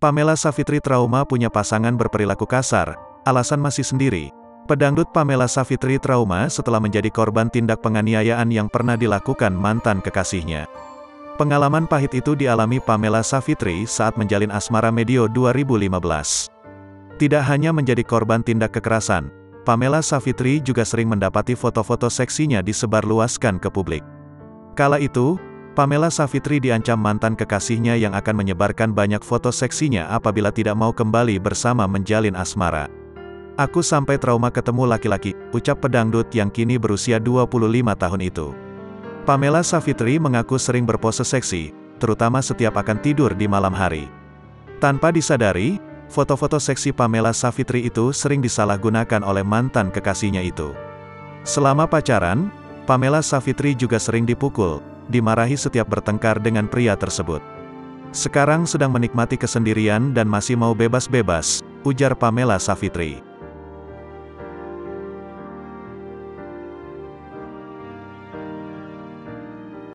Pamela Savitri trauma punya pasangan berperilaku kasar, alasan masih sendiri. Pedangdut Pamela Savitri trauma setelah menjadi korban tindak penganiayaan yang pernah dilakukan mantan kekasihnya. Pengalaman pahit itu dialami Pamela Savitri saat menjalin asmara medio 2015. Tidak hanya menjadi korban tindak kekerasan, Pamela Savitri juga sering mendapati foto-foto seksinya disebarluaskan ke publik. Kala itu, Pamela Savitri diancam mantan kekasihnya yang akan menyebarkan banyak foto seksinya apabila tidak mau kembali bersama menjalin asmara. "Aku sampai trauma ketemu laki-laki," ucap pedangdut yang kini berusia 25 tahun itu. Pamela Savitri mengaku sering berpose seksi, terutama setiap akan tidur di malam hari. Tanpa disadari, foto-foto seksi Pamela Savitri itu sering disalahgunakan oleh mantan kekasihnya itu. Selama pacaran, Pamela Savitri juga sering dipukul, dimarahi setiap bertengkar dengan pria tersebut. "Sekarang sedang menikmati kesendirian dan masih mau bebas-bebas," ujar Pamela Savitri.